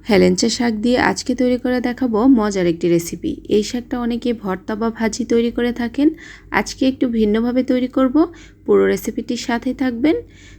হেলেঞ্চা শাক দিয়ে আজকে তৈরি করে দেখাবো মজার একটি রেসিপি। এই শাকটা অনেকে ভর্তা বা ভাজি তৈরি করে থাকেন, আজকে একটু ভিন্নভাবে তৈরি করব। পুরো রেসিপিটির সাথে থাকবেন।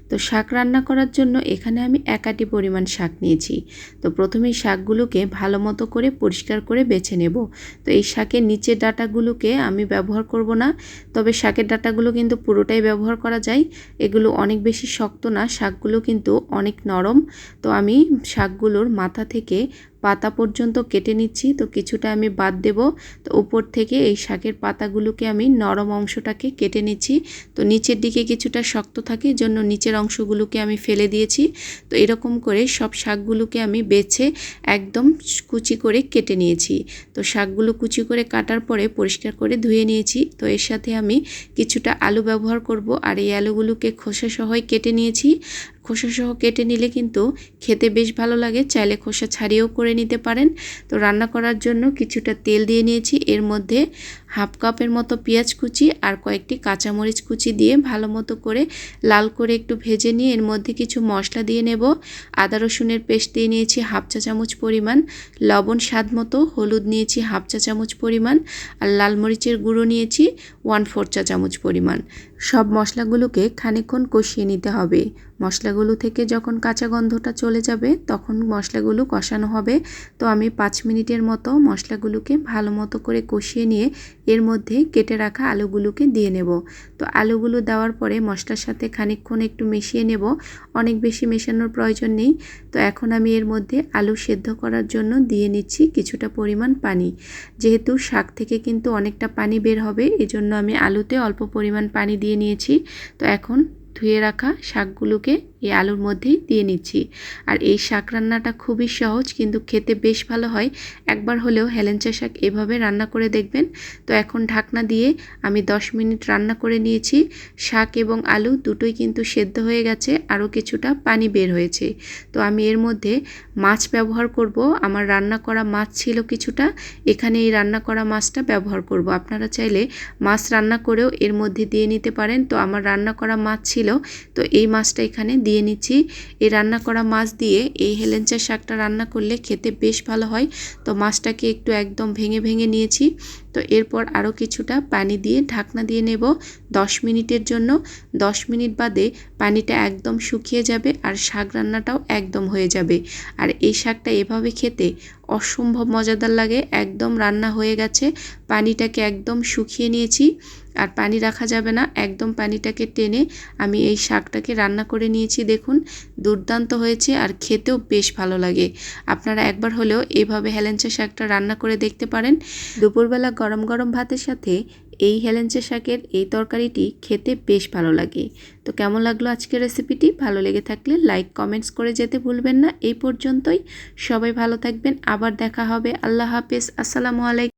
তো শাক রান্না করার জন্য এখানে আমি 1 আটি পরিমাণ শাক নিয়েছি। তো প্রথমেই শাকগুলোকে ভালো মতো করে পরিষ্কার করে বেছে নেব। তো এই শাকের নিচের ডাঁটাগুলোকে আমি ব্যবহার করব না, তবে শাকের ডাঁটাগুলো কিন্তু পুরোটাই ব্যবহার করা যায়। এগুলো অনেক বেশি শক্ত না, শাকগুলো কিন্তু অনেক নরম। তো আমি শাকগুলোর মাথা থেকে পাতা পর্যন্ত কেটে নিচ্ছি। তো কিছুটা আমি বাদ দেব। তো উপর থেকে এই শাকের পাতাগুলোকে আমি নরম অংশটাকে কেটে নিচ্ছি। তো নিচের দিকে কিছুটা শক্ত থাকে, জন্য নিচের অংশগুলোকে আমি ফেলে দিয়েছি। তো এরকম করে সব শাকগুলোকে আমি বেছে একদম কুচি করে কেটে নিয়েছি। তো শাকগুলো কুচি করে কাটার পরে পরিষ্কার করে ধুয়ে নিয়েছি। তো এর সাথে আমি কিছুটা আলু ব্যবহার করব, আর এই আলুগুলোকে খোসা সহই কেটে নিয়েছি। খোসা সহ কেটে নিলে কিন্তু খেতে বেশ ভালো লাগে, চাইলে খোসা ছাড়িয়েও করে নিতে পারেন। তো রান্না করার জন্য কিছুটা তেল দিয়ে নিয়েছি, এর মধ্যে হাফ কাপের মতো পেঁয়াজ কুচি আর কয়েকটি কাঁচামরিচ কুচি দিয়ে ভালো মতো করে লাল করে একটু ভেজে নিয়ে এর মধ্যে কিছু মশলা দিয়ে নেব। আদা রসুনের পেস্ট দিয়ে নিয়েছি হাফ চা চামচ পরিমাণ, লবণ স্বাদ মতো, হলুদ নিয়েছি হাফ চা চামচ পরিমাণ, আর লাল মরিচের গুঁড়ো নিয়েছি 1/4 চা চামচ পরিমাণ। সব মশলাগুলোকে খানিকক্ষণ কষিয়ে নিতে হবে। মশলাগুলো থেকে যখন কাঁচা গন্ধটা চলে যাবে তখন মশলাগুলো কষানো হবে। তো আমি 5 মিনিটের মতো মশলাগুলোকে ভালো মতো করে কষিয়ে নিয়ে এর মধ্যে কেটে রাখা আলুগুলোকে দিয়ে নেব। তো আলুগুলো দেওয়ার পরে মশলার সাথে খানিকক্ষণ একটু মিশিয়ে নেব, অনেক বেশি মেশানোর প্রয়োজন নেই। তো এখন আমি এর মধ্যে আলু সেদ্ধ করার জন্য দিয়ে নিচ্ছি কিছুটা পরিমাণ পানি। যেহেতু শাক থেকে কিন্তু অনেকটা পানি বের হবে, এজন্য আমি আলুতে অল্প পরিমাণ পানি দিয়ে নিয়েছি। তো এখন ধুয়ে রাখা শাকগুলোকে এই আলুর মধ্যেই দিয়ে নিচ্ছি। আর এই শাক রান্নাটা খুবই সহজ, কিন্তু খেতে বেশ ভালো হয়। একবার হলেও হেলেঞ্চা শাক এভাবে রান্না করে দেখবেন। তো এখন ঢাকনা দিয়ে আমি 10 মিনিট রান্না করে নিয়েছি। শাক এবং আলু দুটোই কিন্তু সেদ্ধ হয়ে গেছে, আরও কিছুটা পানি বের হয়েছে। তো আমি এর মধ্যে মাছ ব্যবহার করব। আমার রান্না করা মাছ ছিল কিছুটা, এখানে এই রান্না করা মাছটা ব্যবহার করব। আপনারা চাইলে মাছ রান্না করেও এর মধ্যে দিয়ে নিতে পারেন। তো আমার রান্না করা মাছ ছিল, তো এই মাছটা এখানে দিয়ে নিচ্ছি। এই রান্না করা মাছ দিয়ে এই হেলেঞ্চা শাকটা রান্না করলে খেতে বেশ ভালো হয়। তো মাছটাকে একটু একদম ভেঙে ভেঙে নিয়েছি। তো এরপর আরও কিছুটা পানি দিয়ে ঢাকনা দিয়ে নেব 10 মিনিটের জন্য। 10 মিনিট বাদে পানিটা একদম শুকিয়ে যাবে আর শাক রান্নাটাও একদম হয়ে যাবে। আর এই শাকটা এভাবে খেতে অসম্ভব মজাদার লাগে। একদম রান্না হয়ে গেছে, পানিটাকে একদম শুকিয়ে নিয়েছি, আর পানি রাখা যাবে না, একদম পানিটাকে টেনে আমি এই শাকটাকে রান্না করে নিয়েছি। দেখুন, দুর্দান্ত হয়েছে আর খেতেও বেশ ভালো লাগে। আপনারা একবার হলেও এভাবে হেলেঞ্চা শাকটা রান্না করে দেখতে পারেন। দুপুরবেলা গরম গরম ভাতের সাথে এই হেলেঞ্চা শাকের এই তরকারিটি খেতে বেশ ভালো লাগে। তো কেমন লাগলো আজকের রেসিপিটি? ভালো লেগে থাকলে লাইক কমেন্টস করে যেতে ভুলবেন না। এই পর্যন্তই, সবাই ভালো থাকবেন, আবার দেখা হবে। আল্লাহ হাফেজ, আসসালামু আলাইকুম।